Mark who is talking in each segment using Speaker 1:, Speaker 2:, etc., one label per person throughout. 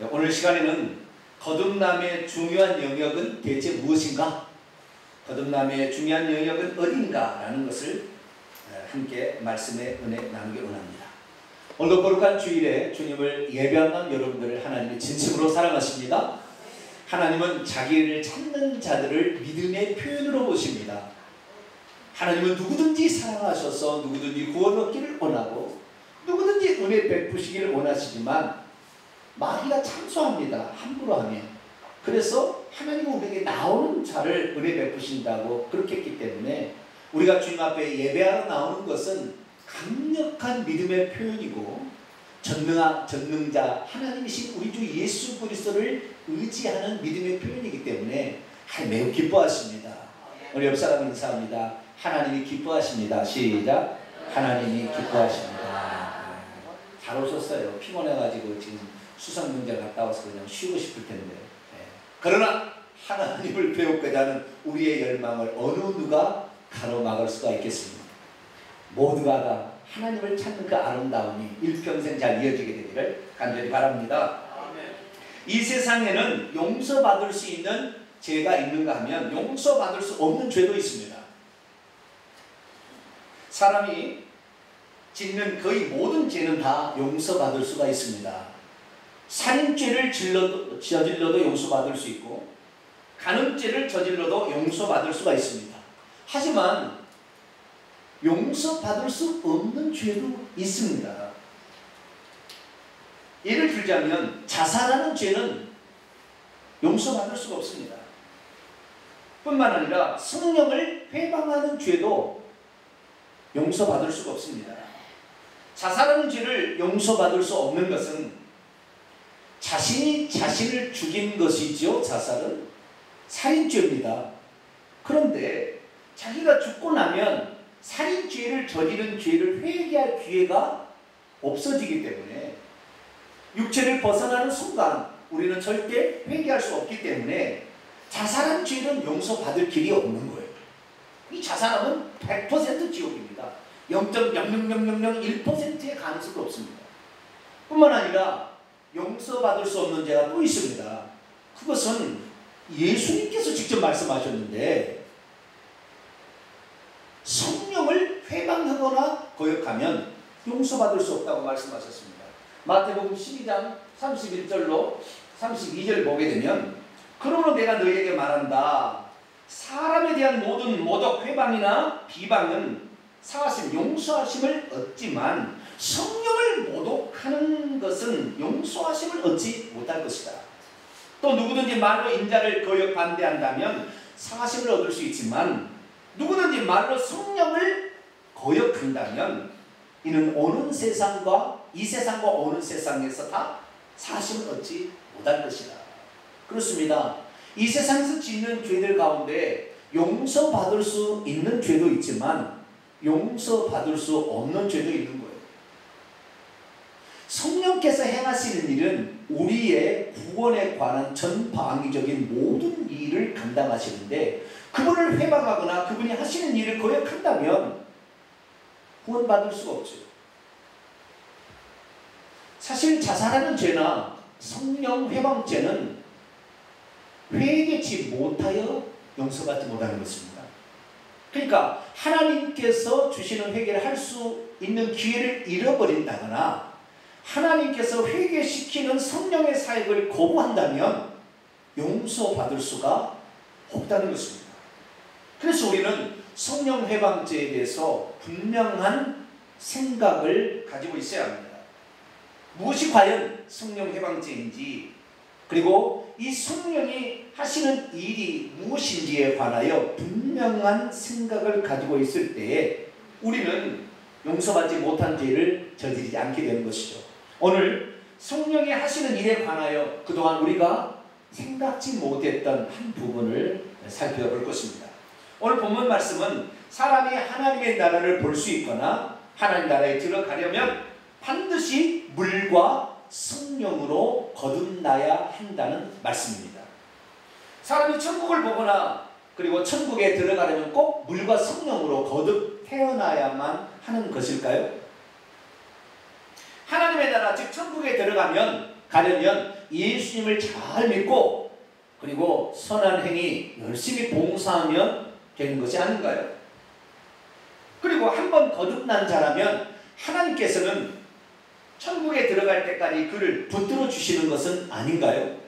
Speaker 1: 오늘 시간에는 거듭남의 중요한 영역은 대체 무엇인가? 거듭남의 중요한 영역은 어딘가? 라는 것을 함께 말씀의 은혜 나누기 원합니다. 오늘도 거룩한 주일에 주님을 예배하는 여러분들을 하나님이 진심으로 사랑하십니다. 하나님은 자기를 찾는 자들을 믿음의 표현으로 보십니다. 하나님은 누구든지 사랑하셔서 누구든지 구원 얻기를 원하고 누구든지 은혜 베푸시기를 원하시지만 마귀가 참소합니다. 함부로 하면. 그래서 하나님은 우리에게 나오는 자를 은혜 베푸신다고 그렇게 했기 때문에 우리가 주님 앞에 예배하러 나오는 것은 강력한 믿음의 표현이고 전능자 하나님이신 우리 주 예수 그리스도를 의지하는 믿음의 표현이기 때문에 매우 기뻐하십니다. 우리 옆 사람 인사합니다. 하나님이 기뻐하십니다. 시작. 하나님이 기뻐하십니다. 잘 오셨어요. 피곤해가지고 지금 수상명절 갔다 와서 그냥 쉬고 싶을 텐데. 그러나 하나님을 배우고자 하는 우리의 열망을 어느 누가 가로막을 수가 있겠습니까? 모두가 다 하나님을 찾는 그 아름다움이 일평생 잘 이어지게 되기를 간절히 바랍니다. 이 세상에는 용서받을 수 있는 죄가 있는가 하면 용서받을 수 없는 죄도 있습니다. 사람이 짓는 거의 모든 죄는 다 용서받을 수가 있습니다. 살인죄를 저질러도 용서받을 수 있고 간음죄를 저질러도 용서받을 수가 있습니다. 하지만 용서받을 수 없는 죄도 있습니다. 예를 들자면 자살하는 죄는 용서받을 수가 없습니다. 뿐만 아니라 성령을 회방하는 죄도 용서받을 수가 없습니다. 자살하는 죄를 용서받을 수 없는 것은 자신이 자신을 죽인 것이죠. 자살은 살인죄입니다. 그런데 자기가 죽고 나면 살인죄를 저지른 죄를 회개할 기회가 없어지기 때문에 육체를 벗어나는 순간 우리는 절대 회개할 수 없기 때문에 자살한 죄는 용서받을 길이 없는 거예요. 이 자살하면 100% 지옥입니다. 0.00001%의 가능성도 없습니다. 뿐만 아니라 용서받을 수 없는 죄가 또 있습니다. 그것은 예수님께서 직접 말씀하셨는데 성령을 회방하거나 거역하면 용서받을 수 없다고 말씀하셨습니다. 마태복음 12장 31절로 32절 보게 되면 그러므로 내가 너희에게 말한다. 사람에 대한 모든 모독, 회방이나 비방은 사하심, 용서하심을 얻지만 성령을 모독하는 것은 용서하심을 얻지 못할 것이다. 또 누구든지 말로 인자를 거역 반대한다면 사하심을 얻을 수 있지만 누구든지 말로 성령을 거역한다면 이는 오는 세상과 이 세상과 오는 세상에서 다 사하심을 얻지 못할 것이다. 그렇습니다. 이 세상에서 짓는 죄들 가운데 용서받을 수 있는 죄도 있지만 용서받을 수 없는 죄도 있는 거예요. 성령께서 행하시는 일은 우리의 구원에 관한 전방위적인 모든 일을 감당하시는데 그분을 회방하거나 그분이 하시는 일을 거역한다면 구원받을 수가 없죠. 사실 자살하는 죄나 성령 회방죄는 회개치 못하여 용서받지 못하는 것입니다. 그러니까 하나님께서 주시는 회개를 할 수 있는 기회를 잃어버린다거나 하나님께서 회개시키는 성령의 사역을 거부한다면 용서받을 수가 없다는 것입니다. 그래서 우리는 성령 회방죄에 대해서 분명한 생각을 가지고 있어야 합니다. 무엇이 과연 성령 회방죄인지 그리고 이 성령이 하시는 일이 무엇인지에 관하여 분명한 생각을 가지고 있을 때에 우리는 용서받지 못한 죄를 저지르지 않게 되는 것이죠. 오늘 성령이 하시는 일에 관하여 그동안 우리가 생각지 못했던 한 부분을 살펴볼 것입니다. 오늘 본문 말씀은 사람이 하나님의 나라를 볼 수 있거나 하나님 나라에 들어가려면 반드시 물과 성령으로 거듭나야 한다는 말씀입니다. 사람이 천국을 보거나 그리고 천국에 들어가려면 꼭 물과 성령으로 거듭 태어나야만 하는 것일까요? 하나님의 나라 즉 천국에 들어가면 가려면 예수님을 잘 믿고 그리고 선한 행위 열심히 봉사하면 되는 것이 아닌가요? 그리고 한번 거듭난 자라면 하나님께서는 천국에 들어갈 때까지 그를 붙들어 주시는 것은 아닌가요?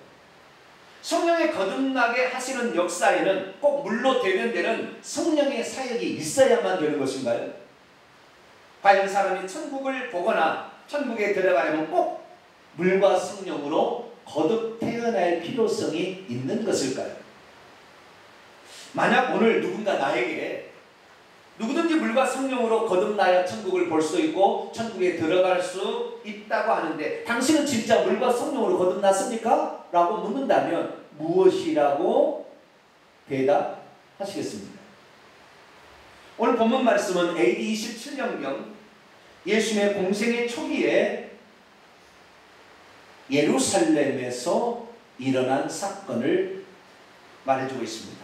Speaker 1: 성령의 거듭나게 하시는 역사에는 꼭 물로 되는 데는 성령의 사역이 있어야만 되는 것인가요? 과연 사람이 천국을 보거나 천국에 들어가려면 꼭 물과 성령으로 거듭 태어날 필요성이 있는 것일까요? 만약 오늘 누군가 나에게 누구든지 물과 성령으로 거듭나야 천국을 볼 수 있고 천국에 들어갈 수 있다고 하는데 당신은 진짜 물과 성령으로 거듭났습니까? 라고 묻는다면 무엇이라고 대답하시겠습니까? 오늘 본문 말씀은 AD 27년경 예수님의 공생의 초기에 예루살렘에서 일어난 사건을 말해주고 있습니다.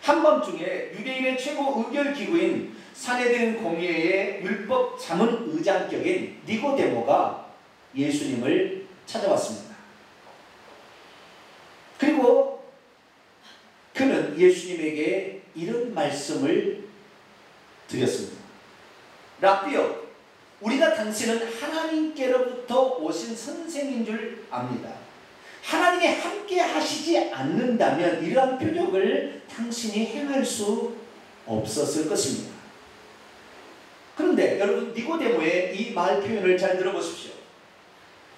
Speaker 1: 한밤중에 유대인의 최고 의결기구인 산헤드린 공회의 율법 자문 의장격인 니고데모가 예수님을 찾아왔습니다. 그리고 그는 예수님에게 이런 말씀을 드렸습니다. 랍비여, 우리가 당신은 하나님께로부터 오신 선생인 줄 압니다. 하나님이 함께 하시지 않는다면 이러한 표적을 당신이 행할 수 없었을 것입니다. 그런데 여러분, 니고데모의 이 말 표현을 잘 들어보십시오.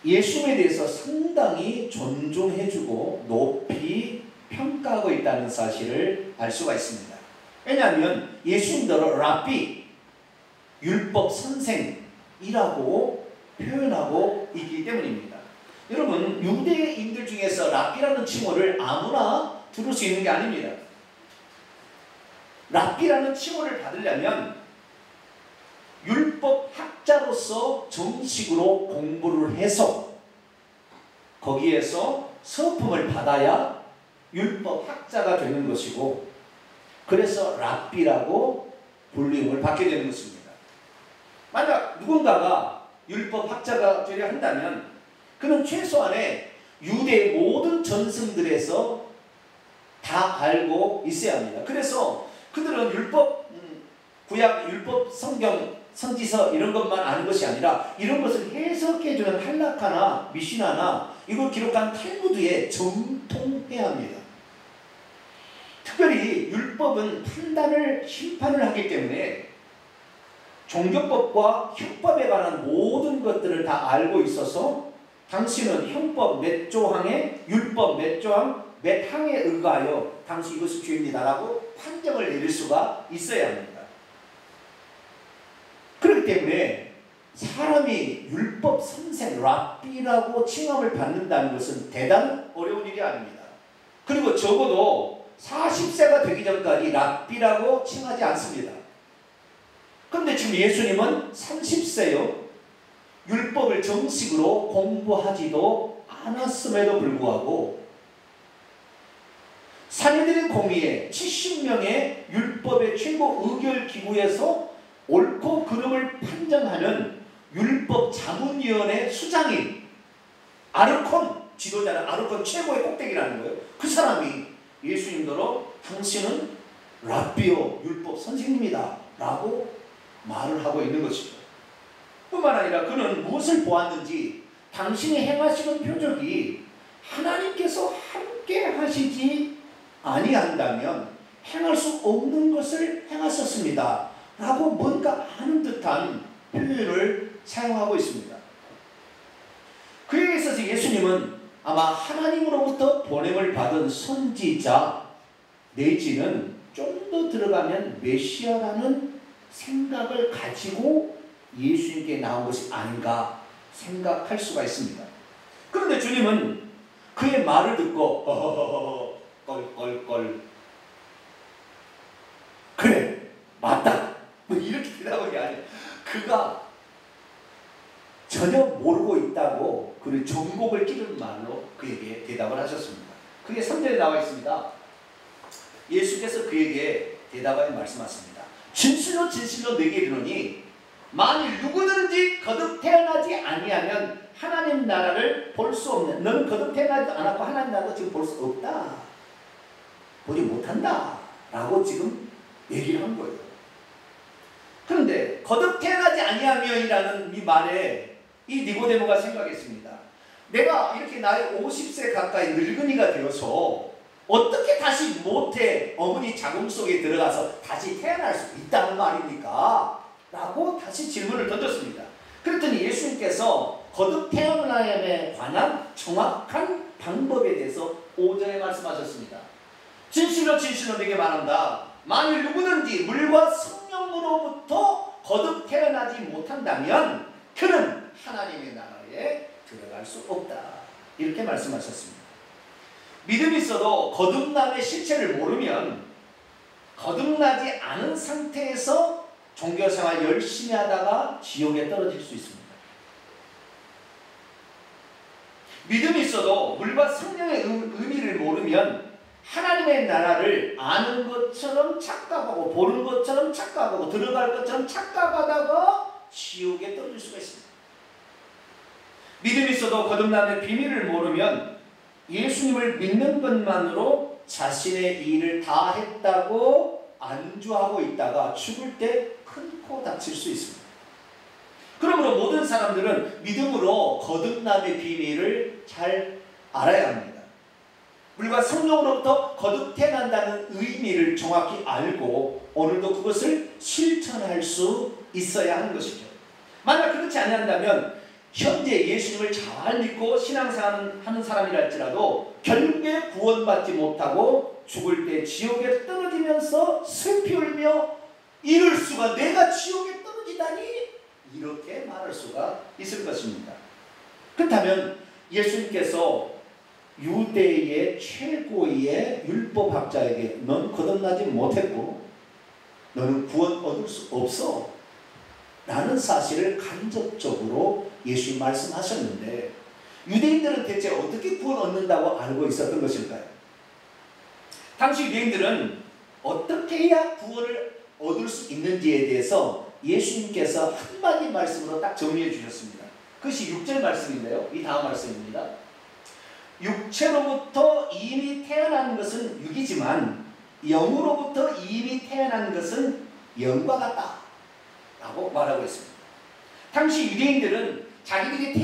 Speaker 1: 예수님에 대해서 상당히 존중해주고 높이 평가하고 있다는 사실을 알 수가 있습니다. 왜냐하면 예수님도 랍비, 율법 선생이라고 표현하고 있기 때문입니다. 여러분, 유대인들 중에서 랍비라는 칭호를 아무나 들을 수 있는 게 아닙니다. 랍비라는 칭호를 받으려면 율법 학자로서 정식으로 공부를 해서 거기에서 서품을 받아야 율법 학자가 되는 것이고, 그래서 랍비라고 불림을 받게 되는 것입니다. 만약 누군가가 율법 학자가 되려 한다면 그는 최소한의 유대의 모든 전승들에서 다 알고 있어야 합니다. 그래서 그들은 율법, 구약, 율법, 성경, 선지서 이런 것만 아는 것이 아니라 이런 것을 해석해주는 할라카나 미시나나 이걸 기록한 탈무드에 정통해야 합니다. 특별히 율법은 판단을, 심판을 하기 때문에 종교법과 형법에 관한 모든 것들을 다 알고 있어서 당신은 형법 몇 조항에 율법 몇 조항 몇 항에 의거하여 당시 이것이 죄입니다라고 판정을 내릴 수가 있어야 합니다. 그렇기 때문에 사람이 율법 선생, 랍비라고 칭함을 받는다는 것은 대단히 어려운 일이 아닙니다. 그리고 적어도 40세가 되기 전까지 랍비라고 칭하지 않습니다. 그런데 지금 예수님은 30세요. 율법을 정식으로 공부하지도 않았음에도 불구하고 산헤드린 공의회 70명의 율법의 최고 의결기구에서 옳고 그름을 판정하는 율법 자문위원회 수장인 아르콘, 지도자는 아르콘 최고의 꼭대기라는 거예요. 그 사람이 예수님더러 당신은 랍비요 율법 선생님이다 라고 말을 하고 있는 것이죠. 뿐만 아니라 그는 무엇을 보았는지 당신이 행하시는 표적이 하나님께서 함께 하시지 아니한다면 행할 수 없는 것을 행하셨습니다 라고 뭔가 아는 듯한 표현을 사용하고 있습니다. 그에 있어서 예수님은 아마 하나님으로부터 보냄을 받은 선지자 내지는 좀 더 들어가면 메시아라는 생각을 가지고 예수님께 나온 것이 아닌가 생각할 수가 있습니다. 그런데 주님은 그의 말을 듣고 껄껄껄 그래 맞다 뭐 이렇게 대답한 게 아니에요. 그가 전혀 모르고 있다고 그를 정곡을 끼는 말로 그에게 대답을 하셨습니다. 그게 3절에 나와 있습니다. 예수께서 그에게 대답하여 말씀하십니다. 진실로 진실로 너희에게 이르노니 만일 누구든지 거듭 태어나지 아니하면 하나님 나라를 볼 수 없는, 너는 거듭 태어나지도 않았고 하나님 나라도 지금 볼 수 없다, 보지 못한다 라고 지금 얘기를 한 거예요. 그런데 거듭 태어나지 아니하며이라는 이 말에 이 니고데모가 생각했습니다. 내가 이렇게 나이 50세 가까이 늙은이가 되어서 어떻게 다시 모태 어머니 자궁 속에 들어가서 다시 태어날 수 있다는 말입니까? 라고 다시 질문을 던졌습니다. 그랬더니 예수님께서 거듭 태어남에 관한 정확한 방법에 대해서 5절에 말씀하셨습니다. 진실로 진실로 내게 말한다. 만일 누구든지 물과 성령으로부터 거듭 태어나지 못한다면 그는 하나님의 나라에 들어갈 수 없다. 이렇게 말씀하셨습니다. 믿음이 있어도 거듭남의 실체를 모르면 거듭나지 않은 상태에서 종교생활 열심히 하다가 지옥에 떨어질 수 있습니다. 믿음이 있어도 물과 성령의 의미를 모르면 하나님의 나라를 아는 것처럼 착각하고 보는 것처럼 착각하고 들어갈 것처럼 착각하다가 지옥에 떨어질 수가 있습니다. 믿음이 있어도 거듭남의 비밀을 모르면 예수님을 믿는 것만으로 자신의 일을 다 했다고 안주하고 있다가 죽을 때 큰 코 다칠 수 있습니다. 그러므로 모든 사람들은 믿음으로 거듭남의 비밀을 잘 알아야 합니다. 물과 성령으로부터 거듭 태어난다는 의미를 정확히 알고 오늘도 그것을 실천할 수 있어야 하는 것이죠. 만약 그렇지 않는다면 현재 예수님을 잘 믿고 신앙생활 하는 사람이라 할지라도 결국에 구원받지 못하고 죽을 때 지옥에 떨어지면서 슬피 울며 이럴 수가, 내가 지옥에 떨어지다니, 이렇게 말할 수가 있을 것입니다. 그렇다면 예수님께서 유대의 최고의 율법학자에게 넌 거듭나지 못했고 너는 구원 얻을 수 없어 라는 사실을 간접적으로 예수님 말씀하셨는데 유대인들은 대체 어떻게 구원 얻는다고 알고 있었던 것일까요? 당시 유대인들은 어떻게 해야 구원을 얻을 수 있는지에 대해서 예수님께서 한마디 말씀으로 딱 정리해 주셨습니다. 그것이 6절 말씀인데요. 이 다음 말씀입니다. 육체로부터 이미 태어난 것은 육이지만 영으로부터 이미 태어난 것은 영과 같다 라고 말하고 있습니다. 당시 유대인들은 자기들이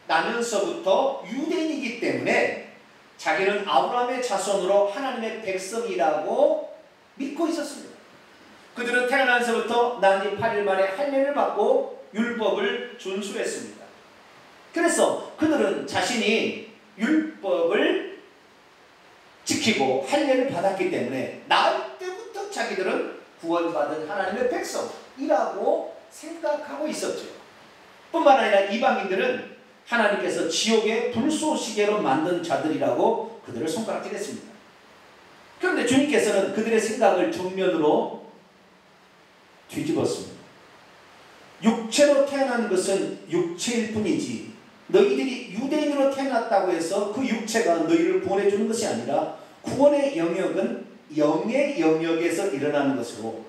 Speaker 1: 태어나면서부터 유대인이기 때문에 자기는 아브라함의 자손으로 하나님의 백성이라고 믿고 있었습니다. 그들은 태어나면서부터 난지 8일 만에 할례를 받고 율법을 준수했습니다. 그래서 그들은 자신이 율법을 지키고 할례를 받았기 때문에 낳을 때부터 자기들은 구원받은 하나님의 백성이라고 생각하고 있었죠. 뿐만 아니라 이방인들은 하나님께서 지옥의 불쏘시개로 만든 자들이라고 그들을 손가락질했습니다. 그런데 주님께서는 그들의 생각을 정면으로 뒤집었습니다. 육체로 태어난 것은 육체일 뿐이지 너희들이 유대인으로 태어났다고 해서 그 육체가 너희를 구원해주는 것이 아니라 구원의 영역은 영의 영역에서 일어나는 것으로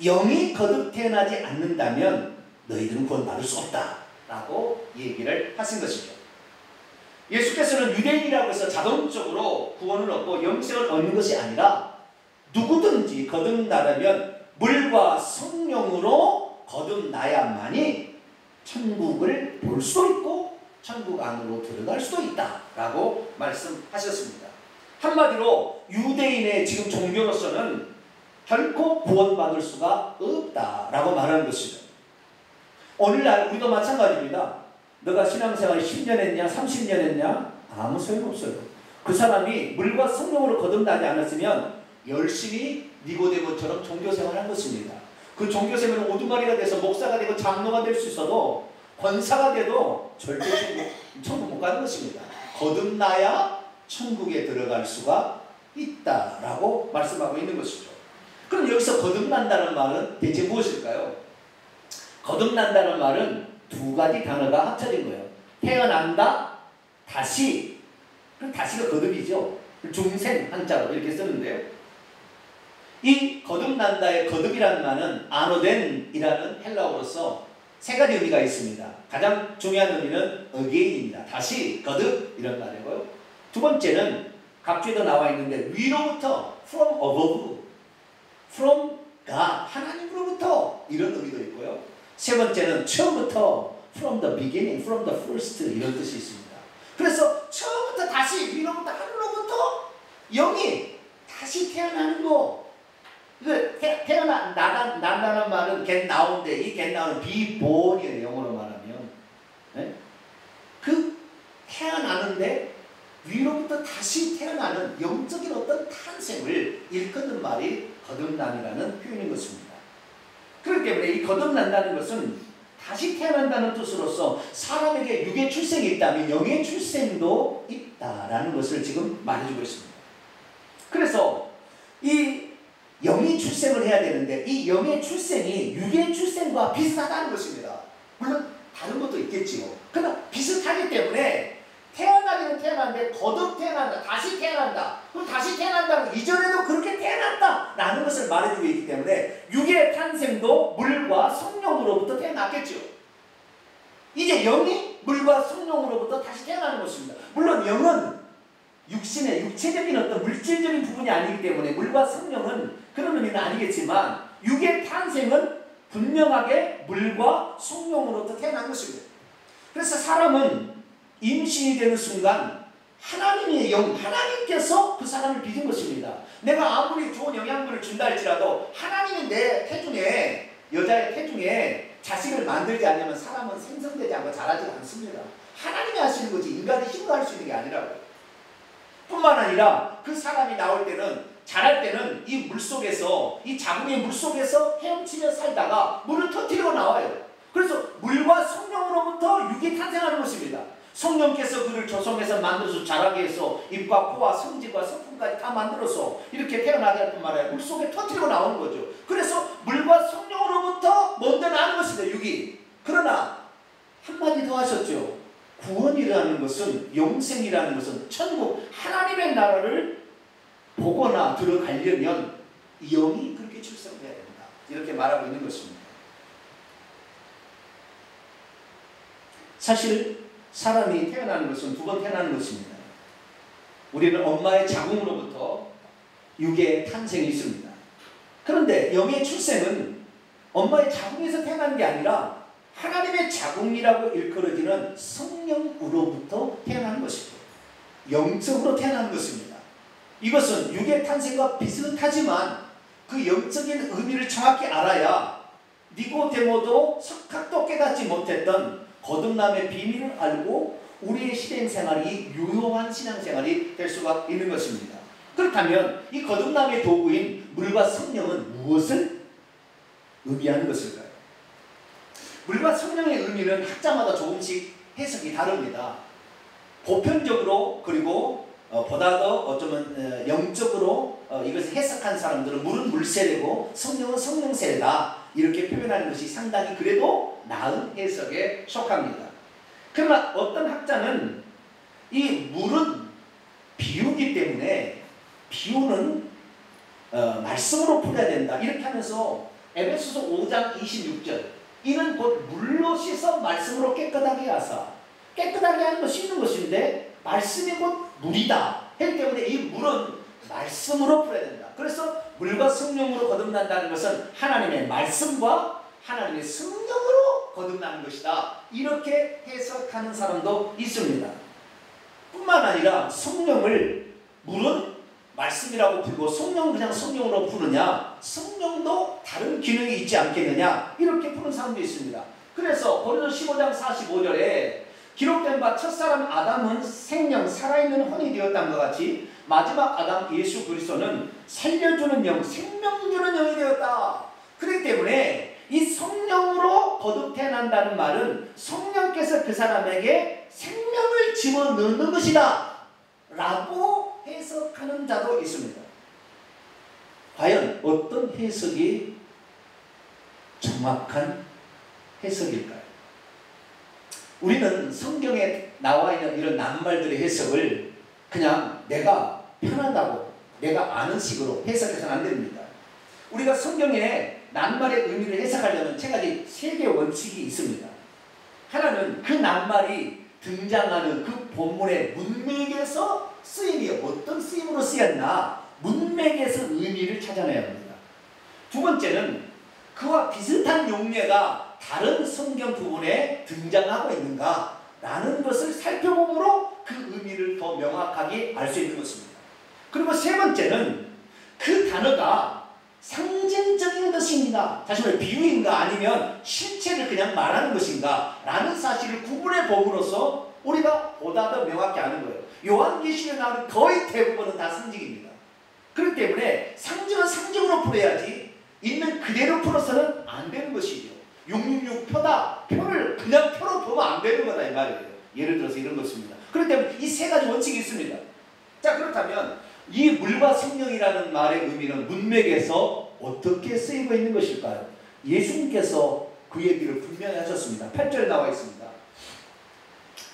Speaker 1: 영이 거듭 태어나지 않는다면 너희들은 구원받을 수 없다라고 얘기를 하신 것이죠. 예수께서는 유대인이라고 해서 자동적으로 구원을 얻고 영생을 얻는 것이 아니라 누구든지 거듭나려면 물과 성령으로 거듭나야만이 천국을 볼 수 있고 천국 안으로 들어갈 수도 있다라고 말씀하셨습니다. 한마디로 유대인의 지금 종교로서는 결코 구원받을 수가 없다라고 말하는 것이죠. 오늘날 우리도 마찬가지입니다. 너가 신앙생활 10년 했냐 30년 했냐 아무 소용없어요. 그 사람이 물과 성령으로 거듭나지 않았으면 열심히 니고데모처럼 종교생활을 한 것입니다. 그 종교생활은 오두마리가 돼서 목사가 되고 장로가 될 수 있어도 권사가 돼도 절대 천국 못 가는 것입니다. 거듭나야 천국에 들어갈 수가 있다라고 말씀하고 있는 것이죠. 그럼 여기서 거듭난다는 말은 대체 무엇일까요? 거듭난다는 말은 두 가지 단어가 합쳐진 거예요. 태어난다, 다시. 그럼 다시가 거듭이죠. 중생 한자로 이렇게 쓰는데요. 이 거듭난다의 거듭이라는 말은 아노덴이라는 헬라어로서 세 가지 의미가 있습니다. 가장 중요한 의미는 again입니다. 다시, 거듭 이런 말이고요. 두 번째는 각주에도 나와 있는데 위로부터, from above, from God, 하나님으로부터 이런 의미도 있고요. 세 번째는 처음부터 from the beginning, from the first 이런 뜻이 있습니다. 그래서 처음부터 다시 위로부터 하늘로부터 영이 다시 태어나는 거. 난다는 말은 get now인데 이 get now는 be born이에요. 영어로 말하면. 네? 그 태어나는데 위로부터 다시 태어나는 영적인 어떤 탄생을 일컫는 말이 거듭남이라는 표현인 것입니다. 그렇기 때문에 이 거듭난다는 것은 다시 태어난다는 뜻으로서 사람에게 육의 출생이 있다면 영의 출생도 있다라는 것을 지금 말해주고 있습니다. 그래서 이 영이 출생을 해야 되는데 이 영의 출생이 육의 출생과 비슷하다는 것입니다. 물론 다른 것도 있겠지요. 그러나 비슷하기 때문에 태어나기는 태어났는데 거듭 태어난다. 다시 태어난다. 그럼 다시 태어난다는 이전에도 그렇게 태어났다라는 것을 말해주고 있기 때문에 육의 탄생도 물과 성령으로부터 태어났겠죠. 이제 영이 물과 성령으로부터 다시 태어나는 것입니다. 물론 영은 육신의 육체적인 어떤 물질적인 부분이 아니기 때문에 물과 성령은 그런 의미는 아니겠지만 육의 탄생은 분명하게 물과 성령으로부터 태어난 것입니다. 그래서 사람은 임신이 되는 순간 하나님의 영, 하나님께서 그 사람을 빚은 것입니다. 내가 아무리 좋은 영양분을 준다 할지라도 하나님이 내 태중에, 여자의 태중에 자식을 만들지 않으면 사람은 생성되지 않고 자라지 않습니다. 하나님이 하시는 거지 인간이 힘으로 할 수 있는 게 아니라고요. 뿐만 아니라 그 사람이 나올 때는 자랄 때는 이 물속에서 이 자궁의 물속에서 헤엄치며 살다가 물을 터뜨리고 나와요. 그래서 물과 성령으로부터 육이 탄생하는 것입니다. 성령께서 그를 조성해서 만들어서 자라게 해서 입과 코와 성질과 성품까지 다 만들어서 이렇게 태어나게 할 뿐만 아니라 물속에 터뜨리고 나오는 거죠. 그래서 물과 성령으로부터 먼저 나는 것입니다. 육이. 그러나 한마디 더 하셨죠. 구원이라는 것은, 영생이라는 것은 천국 하나님의 나라를 보거나 들어가려면 영이 그렇게 출생해야 된다. 이렇게 말하고 있는 것입니다. 사실 사람이 태어나는 것은 두 번 태어나는 것입니다. 우리는 엄마의 자궁으로부터 육의 탄생이 있습니다. 그런데 영의 출생은 엄마의 자궁에서 태어나는 게 아니라 하나님의 자궁이라고 일컬어지는 성령으로부터 태어나는 것입니다. 영적으로 태어나는 것입니다. 이것은 육의 탄생과 비슷하지만 그 영적인 의미를 정확히 알아야 니고데모도 석학도 깨닫지 못했던 거듭남의 비밀을 알고 우리의 신앙생활이 유효한 신앙생활이 될 수가 있는 것입니다. 그렇다면 이 거듭남의 도구인 물과 성령은 무엇을 의미하는 것일까요? 물과 성령의 의미는 학자마다 조금씩 해석이 다릅니다. 보편적으로 그리고 보다 더 어쩌면 영적으로 이것을 해석한 사람들은 물은 물세례고 성령은 성령세례다 이렇게 표현하는 것이 상당히 그래도 나은 해석에 속합니다. 그러나 어떤 학자는 이 물은 비유기 때문에 비유는 말씀으로 풀어야 된다 이렇게 하면서 에베소서 5장 26절 이는 곧 물로 씻어 말씀으로 깨끗하게 하사 깨끗하게 하는 것이 있는 것인데 말씀이 곧 물이다 했기 때문에 이 물은 말씀으로 풀어야 된다. 그래서 물과 성령으로 거듭난다는 것은 하나님의 말씀과 하나님의 성령으로 거듭나는 것이다. 이렇게 해석하는 사람도 있습니다. 뿐만 아니라 성령을 물은 말씀이라고 풀고 성령은 그냥 성령으로 푸느냐 성령도 다른 기능이 있지 않겠느냐 이렇게 푸는 사람도 있습니다. 그래서 고린도서 15장 45절에 기록된 바 첫사람 아담은 생명 살아있는 혼이 되었다는 것 같이 마지막 아담 예수 그리스도는 살려주는 영 생명 주는 영이 되었다. 그렇기 때문에 이 성령으로 거듭 태어난다는 말은 성령께서 그 사람에게 생명을 집어넣는 것이다 라고 해석하는 자도 있습니다. 과연 어떤 해석이 정확한 해석일까요? 우리는 성경에 나와 있는 이런 낱말들의 해석을 그냥 내가 편하다고 내가 아는 식으로 해석해서는 안 됩니다. 우리가 성경에 낱말의 의미를 해석하려면 세 가지, 세 개의 원칙이 있습니다. 하나는 그 낱말이 등장하는 그 본문의 문맥에서 쓰임이 어떤 쓰임으로 쓰였나, 문맥에서 의미를 찾아내야 합니다. 두 번째는 그와 비슷한 용례가 다른 성경 부분에 등장하고 있는가 라는 것을 살펴보므로 그 의미를 더 명확하게 알 수 있는 것입니다. 그리고 세 번째는 그 단어가 상징적인 것인가, 다시 말해 비유인가 아니면 실체를 그냥 말하는 것인가 라는 사실을 구분해 봄으로써 우리가 보다 더 명확히 아는 거예요. 요한계시록에 나오는 거의 대부분은 다 상징입니다. 그렇기 때문에 상징은 상징으로 풀어야지 있는 그대로 풀어서는 안 되는 것이죠. 666 표다, 표를 그냥 표로 보면 안 되는 거다 이 말이에요. 예를 들어서 이런 것입니다. 그렇기 때문에 이 세 가지 원칙이 있습니다. 자, 그렇다면 이 물과 성령이라는 말의 의미는 문맥에서 어떻게 쓰이고 있는 것일까요? 예수님께서 그 얘기를 분명히 하셨습니다. 8절에 나와 있습니다.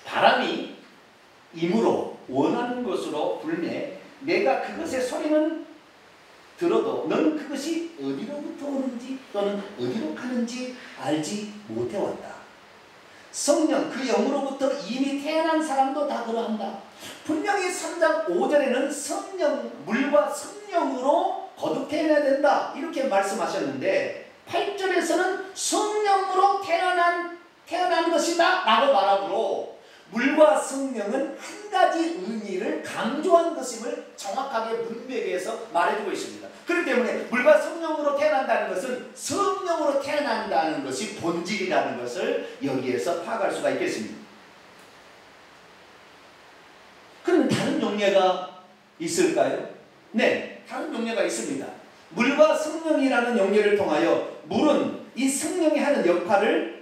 Speaker 1: 바람이 임으로 원하는 것으로 불매 내가 그것의 소리는 들어도 너는 그것이 어디로부터 오는지 또는 어디로 가는지 알지 못해왔다. 성령 그 영으로부터 이미 태어난 사람도 다 그러한다. 분명히 3장 5절에는 성령, 물과 성령으로 거듭 태어나야 된다 이렇게 말씀하셨는데 8절에서는 성령으로 태어난 것이다 라고 말하므로 물과 성령은 한 가지 의미를 강조한 것임을 정확하게 문맥에서 말해주고 있습니다. 그렇기 때문에 물과 성령으로 태어난다는 것은 성령으로 태어난다는 것이 본질이라는 것을 여기에서 파악할 수가 있겠습니다. 그러면 다른 용례가 있을까요? 네, 다른 용례가 있습니다. 물과 성령이라는 용례를 통하여 물은 이 성령이 하는 역할을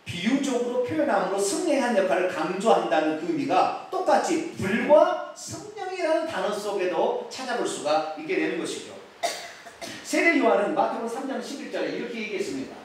Speaker 1: 비유적으로 표현함으로 성령이 하는 역할을 강조한다는 그 의미가 똑같이 불과 성령이라는 단어 속에도 찾아볼 수가 있게 되는 것이죠. 세례 요한은 마태복음 3장 11절에 이렇게 얘기했습니다.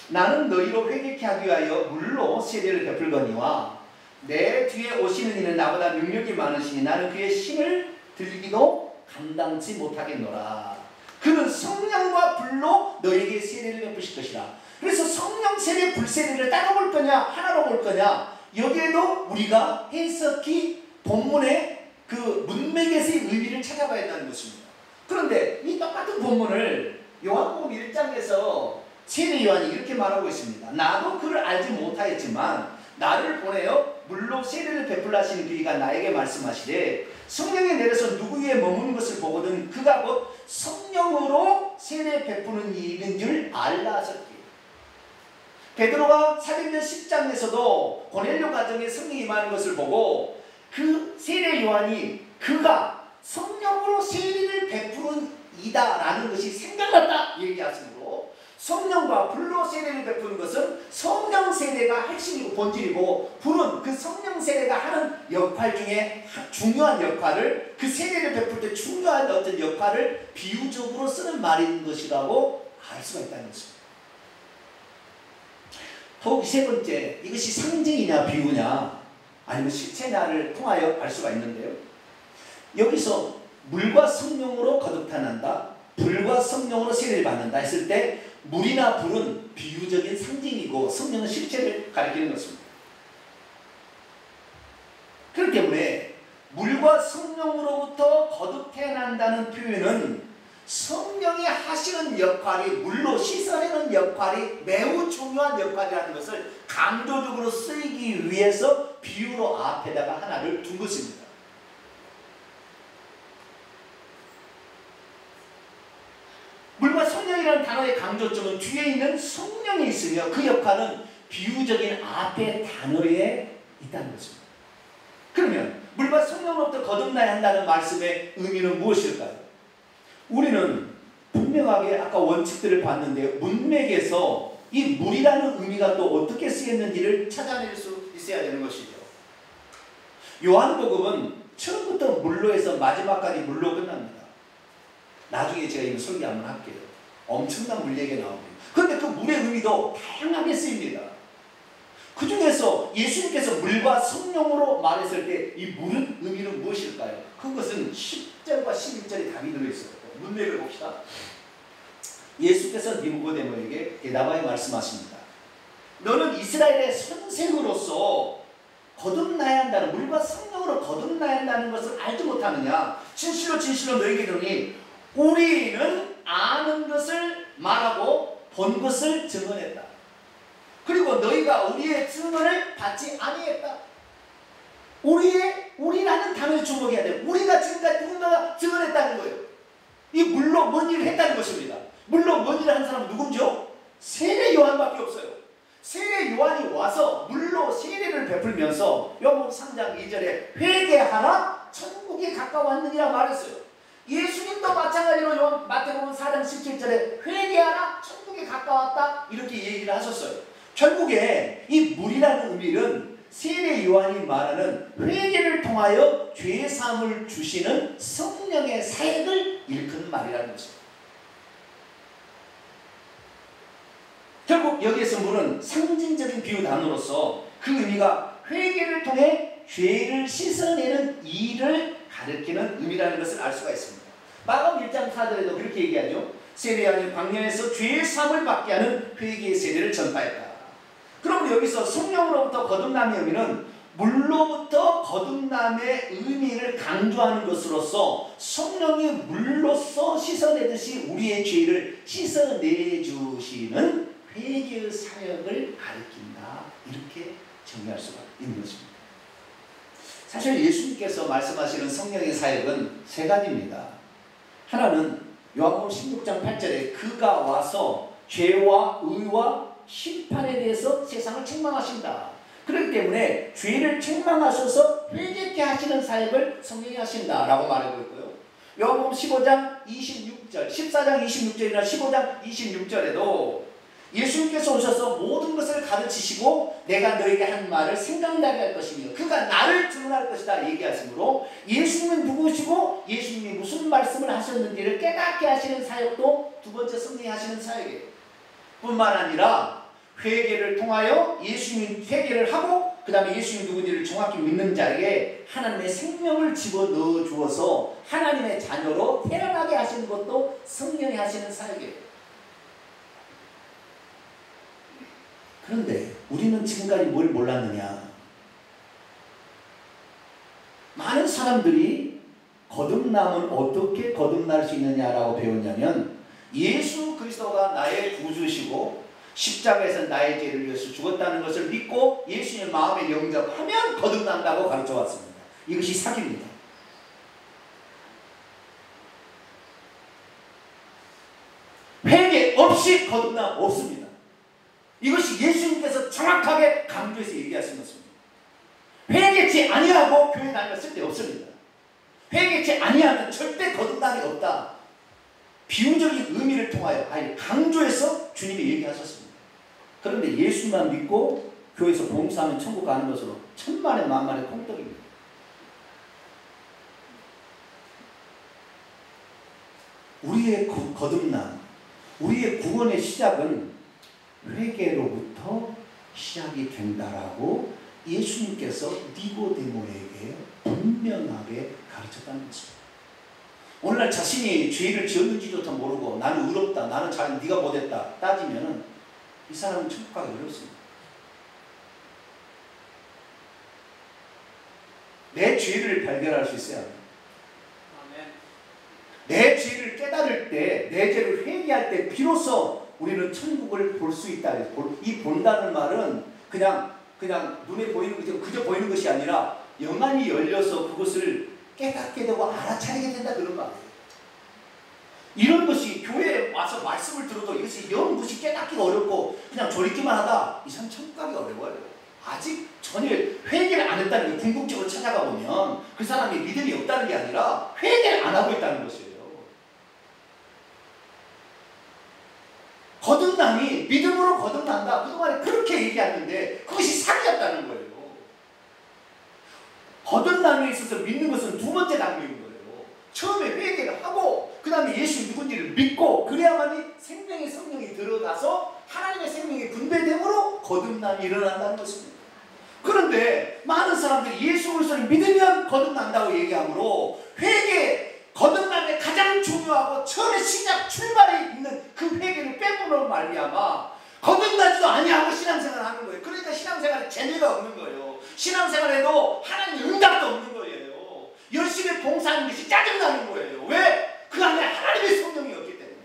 Speaker 1: 나는 너희로 회개케 하기 위하여 물로 세례를 베풀거니와 내 뒤에 오시는 이는 나보다 능력이 많으시니 나는 그의 힘을 들기도 감당치 못하겠노라. 그는 성령과 불로 너에게 세례를 베푸실 것이라. 그래서 성령 세례, 불 세례를 따로 볼 거냐 하나로 볼 거냐, 여기에도 우리가 해석이 본문의 그 문맥에서의 의미를 찾아봐야 한다는 것입니다. 그런데 이 똑같은 본문을 요한복음 1장에서 세례 요한이 이렇게 말하고 있습니다. 나도 그를 알지 못하였지만 나를 보내어 물로 세례를 베풀라 하시는 그이가 나에게 말씀하시되 성령이 내려서 누구 위에 머무는 것을 보거든 그가 곧 성령으로 세례 베푸는 이인 줄 알라 하셨기. 베드로가 사도행전 10장에서도 고넬료 가정에 성령이 임하는 것을 보고 그 세례 요한이 그가 성령으로 세례를 베푸는 이다라는 것이 생각났다 얘기하시므로 성령과 불로 세례를 베푸는 것은 성령 세례가 핵심이고 본질이고 불은 그 성령 세례가 하는 역할 중에 중요한 역할을, 그 세례를 베풀 때 중요한 어떤 역할을 비유적으로 쓰는 말인 것이라고 알 수가 있다는 것입니다. 더욱 세 번째, 이것이 상징이냐 비유냐 아니면 실체냐를 통하여 알 수가 있는데요. 여기서 물과 성령으로 거듭 태어난다, 불과 성령으로 세례를 받는다 했을 때 물이나 불은 비유적인 상징이고 성령은 실체를 가리키는 것입니다. 그렇기 때문에 물과 성령으로부터 거듭 태어난다는 표현은 성령이 하시는 역할이, 물로 씻어내는 역할이 매우 중요한 역할이라는 것을 강조적으로 쓰이기 위해서 비유로 앞에다가 하나를 둔 것입니다. 물과 성령이라는 단어의 강조점은 뒤에 있는 성령이 있으며 그 역할은 비유적인 앞에 단어에 있다는 것입니다. 그러면 물과 성령으로부터 거듭나야 한다는 말씀의 의미는 무엇일까요? 우리는 분명하게 아까 원칙들을 봤는데 문맥에서 이 물이라는 의미가 또 어떻게 쓰였는지를 찾아낼 수 있어야 되는 것이죠. 요한복음은 처음부터 물로 해서 마지막까지 물로 끝납니다. 나중에 제가 이거 설교 한번 할게요. 엄청난 물 얘기가 나옵니다. 그런데 그 물의 의미도 다양하게 쓰입니다. 그 중에서 예수님께서 물과 성령으로 말했을 때 이 물은 의미는 무엇일까요? 그것은 10절과 11절에 답이 들어있어요. 문맥을 봅시다. 예수께서 니고데모에게 대답하여 말씀하십니다. 너는 이스라엘의 선생으로서 거듭나야 한다는, 물과 성령으로 거듭나야 한다는 것을 알지 못하느냐? 진실로 진실로 너희에게 이르노니 우리는 아는 것을 말하고 본 것을 증언했다. 그리고 너희가 우리의 증언을 받지 아니했다. 우리라는 단어에 주목해야 돼요. 우리가 지금까지 누군가가 증언했다는 거예요. 이 물로 뭔 일을 했다는 것입니다. 물로 뭔 일을 한 사람은 누군지요? 세례 요한밖에 없어요. 세례 요한이 와서 물로 세례를 베풀면서 요한복음 3장 2절에 회개하라 천국이 가까웠느니라 말했어요. 예수님도 마찬가지로 마태복음 4장 17절에 회개하라 천국이 가까웠다 이렇게 얘기를 하셨어요. 결국에 이 물이라는 의미는 세례 요한이 말하는 회개를 통하여 죄사함을 주시는 성령의 사역을 일컫는 말이라는 것입니다. 결국 여기에서 물은 상징적인 비유 단어로서 그 의미가 회개를 통해 죄를 씻어내는 일을 가리키는 의미라는 것을 알 수가 있습니다. 마가복음 1장 4절에도 그렇게 얘기하죠. 세례 요한이 광야에서 죄의 사함을 받게 하는 회개의 세례를 전파했다. 그럼 여기서 성령으로부터 거듭남의 의미는 물로부터 거듭남의 의미를 강조하는 것으로서 성령이 물로서 씻어내듯이 우리의 죄를 씻어내주시는 회개의 사역을 가리킨다. 이렇게 정의할 수가 있는 것입니다. 사실 예수님께서 말씀하시는 성령의 사역은 세 가지입니다. 하나는 요한복음 16장 8절에 그가 와서 죄와 의와 심판에 대해서 세상을 책망하신다. 그렇기 때문에 죄를 책망하셔서 회개케 하시는 사역을 성령이 하신다라고 말하고 있고요. 요한복음 15장 26절, 14장 26절이나 15장 26절에도 예수님께서 오셔서 모든 것을 가르치시고 내가 너에게 한 말을 생각나게 할 것이며 그가 나를 증언할 것이다 얘기하시므로 예수님은 누구시고 예수님이 무슨 말씀을 하셨는지를 깨닫게 하시는 사역도 두 번째 성령이 하시는 사역이에요. 뿐만 아니라 회개를 통하여 예수님 회개를 하고 그 다음에 예수님 누군지를 정확히 믿는 자에게 하나님의 생명을 집어넣어 주어서 하나님의 자녀로 태어나게 하시는 것도 성령이 하시는 사역이에요. 그런데 우리는 지금까지 뭘 몰랐느냐? 많은 사람들이 거듭남은 어떻게 거듭날 수 있느냐라고 배웠냐면 예수 그리스도가 나의 구주시고 십자가에서 나의 죄를 위해서 죽었다는 것을 믿고 예수님의 마음에 영접하면 거듭난다고 가르쳐 왔습니다. 이것이 사기입니다. 회개 없이 거듭남 없습니다. 이것이 예수님께서 정확하게 강조해서 얘기하신 것입니다. 회개치 아니하고 교회 다니면 쓸데없습니다. 회개치 아니하면 절대 거듭남이 없다. 비유적인 의미를 통하여 아예 강조해서 주님이 얘기하셨습니다. 그런데 예수만 믿고 교회에서 봉사하면 천국 가는 것으로 천만의 만만의 콩떡입니다. 우리의 거듭남, 우리의 구원의 시작은 회개로부터 시작이 된다라고 예수님께서 니고데모에게 분명하게 가르쳤다는 것입니다. 오늘날 자신이 죄를 지었는지조차 모르고 나는 의롭다, 나는 잘 네가 못했다 따지면은 이 사람은 천국 가기 어렵습니다. 내 죄를 발견할 수 있어야 합니다. 내 죄를 깨달을 때, 내 죄를 회개할 때 비로소 우리는 천국을 볼 수 있다. 이 본다는 말은 그냥 눈에 보이는 것이 그저 보이는 것이 아니라 영안이 열려서 그것을 깨닫게 되고 알아차리게 된다 그런 거 아니에요. 이런 것이 교회에 와서 말씀을 들어도 이것이 영 것이 깨닫기가 어렵고 그냥 졸기만 하다 이 사람 천국 가기 어려워요. 아직 전혀 회개를 안 했다는 게 궁극적으로 찾아가 보면 그 사람이 믿음이 없다는 게 아니라 회개를 안 하고 있다는 것이에요. 거듭남이 믿음으로 거듭난다. 그동안에 그렇게 얘기했는데 그것이 사기였다는 거예요. 거듭남에 있어서 믿는 것은 두 번째 단계인 거예요. 처음에 회개를 하고 그 다음에 예수 누군지를 믿고 그래야만이 생명의 성령이 들어가서 하나님의 생명이 분배됨으로 거듭남이 일어난다는 것입니다. 그런데 많은 사람들이 예수 그리스도를 믿으면 거듭난다고 얘기하므로 회개, 거듭남의 가장 중요하고 처음에 시작 출발에 있는 그 그 회개를 빼므로 말미암아 거듭나지도 아니하고 신앙생활을 하는 거예요. 그러니까 신앙생활에 재미가 없는 거예요. 신앙생활에도 하나님의 응답도 없는 거예요. 열심히 봉사하는 것이 짜증나는 거예요. 왜? 그 안에 하나님의 성령이 없기 때문에.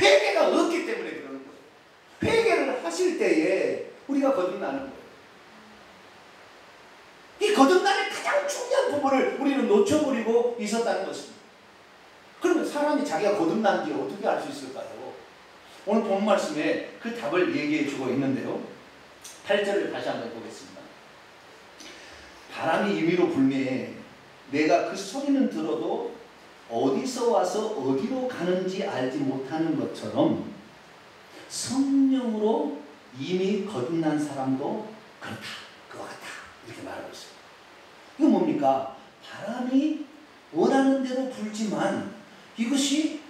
Speaker 1: 회개가 없기 때문에 그러는 거예요. 회개를 하실 때에 우리가 거듭나는 거예요. 이 거듭남의 가장 중요한 부분을 우리는 놓쳐버리고 있었다는 것입니다. 그러면 사람이 자기가 거듭난지 어떻게 알 수 있을까요? 오늘 본 말씀에 그 답을 얘기해 주고 있는데요. 8절을 다시 한번 보겠습니다. 바람이 임의로 불매 내가 그 소리는 들어도 어디서 와서 어디로 가는지 알지 못하는 것처럼 성령으로 이미 거듭난 사람도 그렇다. 그와 같다. 이렇게 말하고 있습니다. 이거 뭡니까? 바람이 원하는 대로 불지만 이것이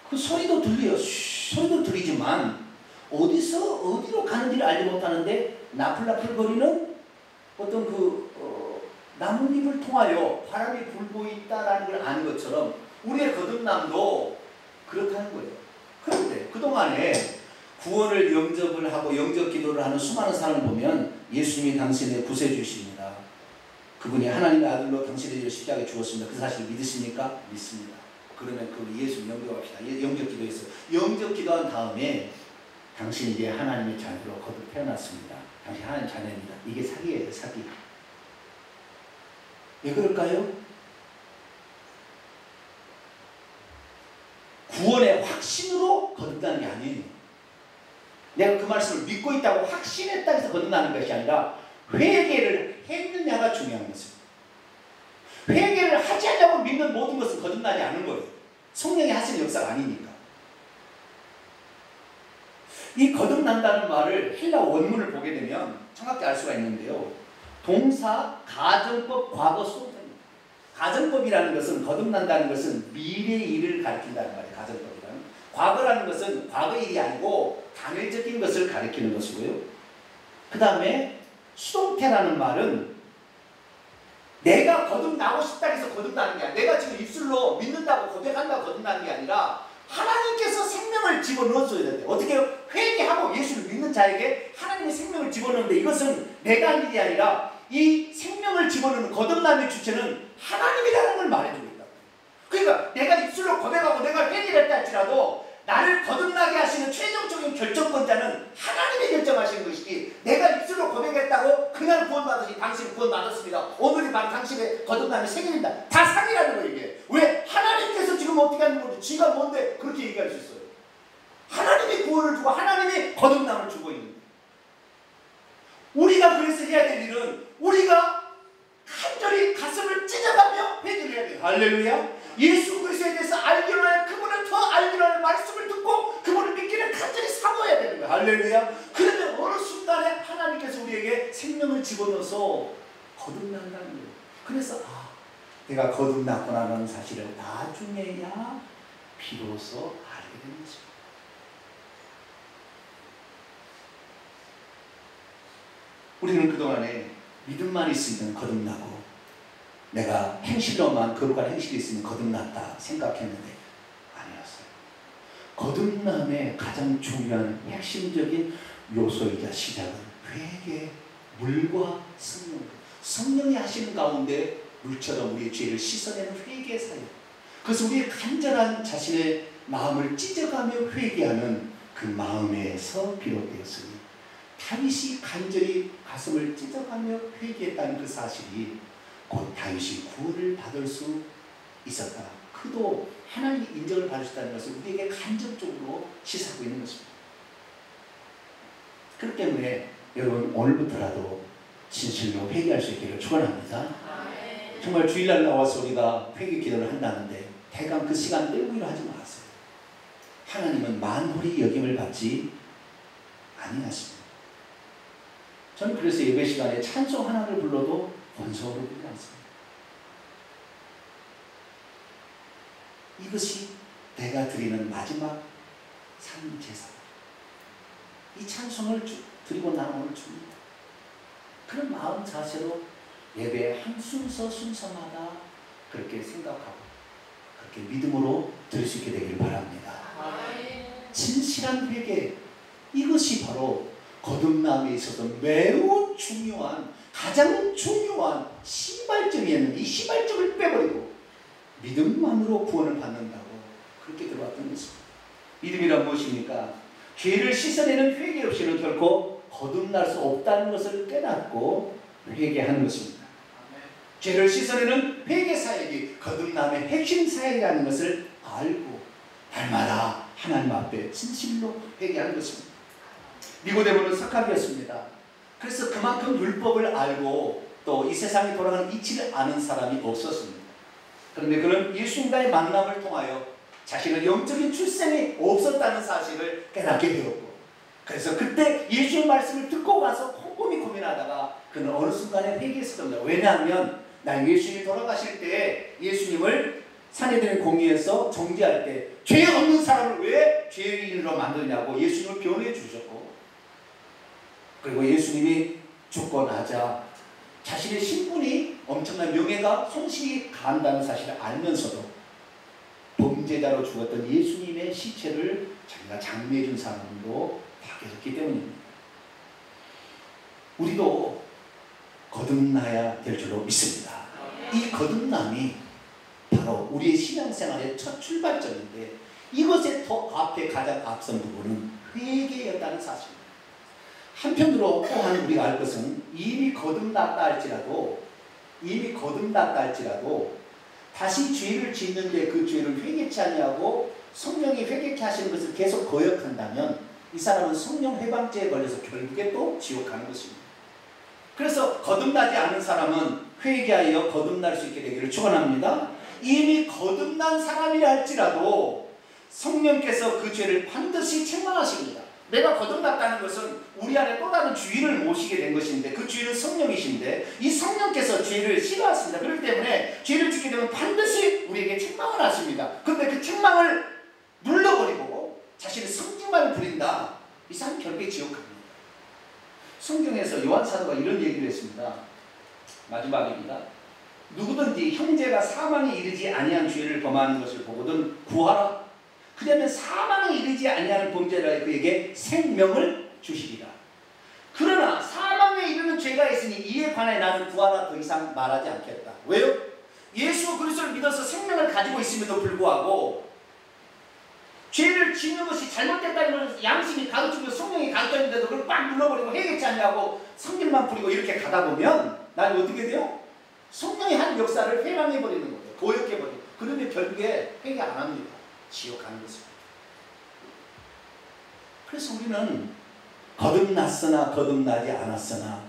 Speaker 1: 그 소리도 들려요. 소리도 들리지만 어디서 어디로 가는지를 알지 못하는데 나풀나풀거리는 어떤 나뭇잎을 통하여 바람이 불고 있다라는 걸 아는 것처럼 우리의 거듭남도 그렇다는 거예요. 그런데 그동안에 구원을 영접을 하고 영접 기도를 하는 수많은 사람을 보면 예수님이 당신의 구세주이십니다. 그분이 하나님의 아들로 당신의 죄를 십자가에 죽었습니다. 그 사실 믿으십니까? 믿습니다. 그러면 그 예수 영접합시다. 영접 기도했어요. 영접 기도한 다음에 당신이 이제 하나님의 자녀로 거듭 태어났습니다. 당신 하나님 자녀입니다. 이게 사기예요. 사기. 왜 그럴까요? 구원의 확신으로 거듭나는 게 아니에요. 내가 그 말씀을 믿고 있다고 확신했다고 해서 거듭나는 것이 아니라 회개를 했느냐가 중요한 것입니다. 회개를 하지 않냐고 믿는 모든 것은 거듭나지 않은 거예요. 성령이 하시는 역사가 아니니까. 이 거듭난다는 말을 헬라 원문을 보게 되면 정확히 알 수가 있는데요. 동사, 가정법, 과거, 수동태입니다. 가정법이라는 것은 거듭난다는 것은 미래 일을 가리킨다는 말이에요. 가정법이라는. 과거라는 것은 과거 일이 아니고 당일적인 것을 가리키는 것이고요. 그 다음에 수동태라는 말은 내가 거듭나고 싶다고 해서 거듭나는 게 아니라 내가 지금 입술로 믿는다고 고백한다고 거듭나는 게 아니라 하나님께서 생명을 집어넣어줘야 돼요. 어떻게 회개하고 예수를 믿는 자에게 하나님의 생명을 집어넣는데 이것은 내가 한 일이 아니라 이 생명을 집어넣는 거듭남의 주체는 하나님이라는 걸 말해주고 있다. 그러니까 내가 입술로 고백하고 내가 회개를 했다 할지라도 나를 거듭나게 하시는 최종적인 결정권자는 하나님이 결정하시는 것이지 내가 입술로 고백했다고 그날 구원받으시 당신은 구원받았습니다. 오늘이 바로 당신의 거듭남의 생일입니다. 다 사기라는 거예요. 이게. 왜? 하나님께서 지금 어떻게 하는 건지 지가 뭔데 그렇게 얘기할 수 있어요. 하나님이 구원을 주고 하나님이 거듭남을 주고 있는 거예요. 우리가 그래서 해야 될 일은 우리가 간절히 가슴을 찢어가며 회개를 해야 돼요. 할렐루야. 예수 그리스도에 대해서 알기로 할 그분을 더 알기로 할 말씀을 듣고 그분을 믿기를 간절히 사모해야 되는 거예요. 할렐루야. 그러면 어느 순간에 하나님께서 우리에게 생명을 집어넣어서 거듭난다는 거예요. 그래서 내가 거듭났구나라는 사실을 나중에야 비로소 알게 되는 거죠. 우리는 그동안에 믿음만 있으면 거듭나고 내가 행실로만 거룩한 행실이 있으면 거듭났다 생각했는데 아니었어요. 거듭남의 가장 중요한 핵심적인 요소이자 시작은 회개, 물과 성령. 성령이 하시는 가운데 물처럼 우리의 죄를 씻어내는 회개 사역. 그래서 우리의 간절한 자신의 마음을 찢어가며 회개하는 그 마음에서 비롯되었으니 다윗이 간절히 가슴을 찢어가며 회개했다는 그 사실이 곧 다윗이 구원을 받을 수 있었다. 그도 하나님의 인정을 받을 수 있다는 것을 우리에게 간접적으로 시사하고 있는 것입니다. 그렇기 때문에 여러분 오늘부터라도 진실로 회개할 수 있기를 축원합니다. 정말 주일날 나와서 우리가 회개 기도를 한다는데 대강 그 시간 때우기로 하지 마세요. 하나님은 만홀히 여김을 받지 아니하십니다. 저는 그래서 예배 시간에 찬송 하나를 불러도 번성으로 부르지 않습니다. 이것이 내가 드리는 마지막 삶 제사. 이 찬송을 드리고 나는 오늘 줍니다. 그런 마음 자세로 예배 한 순서마다 그렇게 생각하고 그렇게 믿음으로 드릴 수 있게 되기를 바랍니다. 진실한 회개, 이것이 바로 거듭남에 있어서 매우 중요한, 가장 중요한 시발점이었는데 이 시발점을 빼버리고 믿음만으로 구원을 받는다고 그렇게 들어왔던 것입니다. 믿음이란 무엇입니까? 죄를 씻어내는 회개 없이는 결코 거듭날 수 없다는 것을 깨닫고 회개하는 것입니다. 죄를 씻어내는 회개 사역이 거듭남의 핵심 사역이라는 것을 알고 날마다 하나님 앞에 진실로 회개하는 것입니다. 니고데모는 석학이었습니다. 그래서 그만큼 율법을 알고 또 이 세상이 돌아가는 이치를 아는 사람이 없었습니다. 그런데 그는 예수님과의 만남을 통하여 자신의 영적인 출생이 없었다는 사실을 깨닫게 되었고, 그래서 그때 예수의 말씀을 듣고 가서 꼼꼼히 고민하다가 그는 어느 순간에 회개했습니다. 왜냐하면 나 예수님이 돌아가실 때 예수님을 산헤드린 공의에서 정죄할 때 죄 없는 사람을 왜 죄인으로 만드냐고 예수님을 변호해 주셨고, 그리고 예수님이 죽고 나자 자신의 신분이 엄청난 명예가 손실이 간다는 사실을 알면서도 범죄자로 죽었던 예수님의 시체를 자기가 장례해 준 사람도 다 계셨기 때문입니다. 우리도 거듭나야 될 줄로 믿습니다. 이 거듭남이 바로 우리의 신앙생활의 첫 출발점인데, 이것의 더 앞에 가장 앞선 부분은 회개였다는 사실입니다. 한편으로 또한 우리가 알 것은 이미 거듭났다 할지라도 다시 죄를 짓는데 그 죄를 회개치 아니하고 성령이 회개케 하시는 것을 계속 거역한다면 이 사람은 성령 회방죄에 걸려서 결국에 또 지옥 가는 것입니다. 그래서 거듭나지 않은 사람은 회개하여 거듭날 수 있게 되기를 축원합니다. 이미 거듭난 사람이라 할지라도 성령께서 그 죄를 반드시 책망하십니다. 내가 거듭났다는 것은 우리 안에 또 다른 주인을 모시게 된 것인데, 그 주인은 성령이신데 이 성령께서 죄를 싫어하십니다. 그렇기 때문에 죄를 짓게 되면 반드시 우리에게 책망을 하십니다. 그런데 그 책망을 눌러버리고 자신의 성질만 부린다, 이 사람 결국에 지옥 갑니다. 성경에서 요한 사도가 이런 얘기를 했습니다. 마지막입니다. 누구든지 형제가 사망에 이르지 아니한 죄를 범하는 것을 보거든 구하라. 그러면 사망에 이르지 아니하는 범죄자가 그에게 생명을 주시리라. 그러나 사망에 이르는 죄가 있으니 이에 관해 나는 구하라 더 이상 말하지 않겠다. 왜요? 예수 그리스도를 믿어서 생명을 가지고 있음에도 불구하고 죄를 짓는 것이 잘못됐다는 것을 양심이 가르치고 성령이 가르쳤는데도 그걸 빡 눌러버리고 회개치 않냐고 성질만 부리고 이렇게 가다 보면 나는 어떻게 돼요? 성령이 한 역사를 회방해버리는 거예요. 고역해버리고. 그런데 결국에 회개 안 합니다. 지옥 가는 것입니다. 그래서 우리는 거듭났으나 거듭나지 않았으나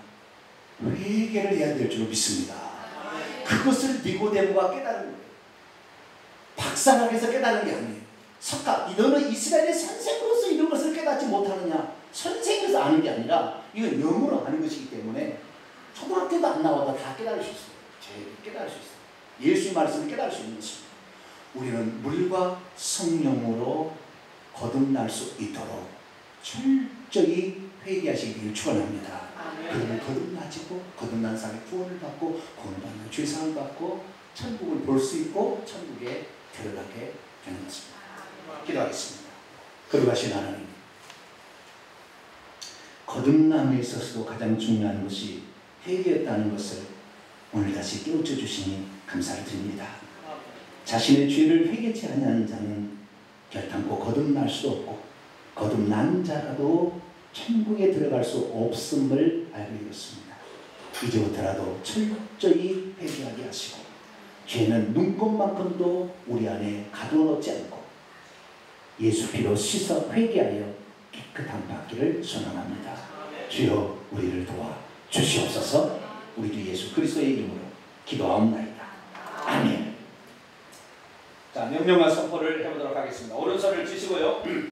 Speaker 1: 회개를 해야 될 줄 믿습니다. 그것을 니고데모가 깨달은 거예요. 박사학에서 깨달은 게 아니에요. 석학, 너는 이스라엘의 선생으로서 이런 것을 깨닫지 못하느냐? 선생에서 아는 게 아니라 이건 영으로 아는 것이기 때문에 초등학교도 안 나와도 다 깨달을 수 있어요. 제 깨달을 수 있어요. 예수의 말씀을 깨달을 수 있는 것입니다. 우리는 물과 성령으로 거듭날 수 있도록 철저히 회개하시기를 축원합니다. 그러면 거듭나지고 거듭난 사람이 구원을 받고 구원받는 죄사함을 받고 천국을 볼 수 있고 천국에 들어가게 되는 것입니다. 기도하겠습니다. 거룩하신 하나님, 거듭남에 있어서도 가장 중요한 것이 회개였다는 것을 오늘 다시 깨우쳐 주시니 감사를 드립니다. 자신의 죄를 회개치 아니하는 자는 결단코 거듭날 수 없고 거듭난 자라도 천국에 들어갈 수 없음을 알고 있습니다. 이제부터라도 철저히 회개하게 하시고 죄는 눈곱만큼도 우리 안에 가둬놓지 않고 예수 피로 씻어 회개하여 깨끗한 받기를 소원합니다. 주여 우리를 도와 주시옵소서. 우리 주 예수 그리스도의 이름으로 기도하옵나이다. 아멘. 자, 명령과 선포를 해보도록 하겠습니다. 오른손을 쥐시고요.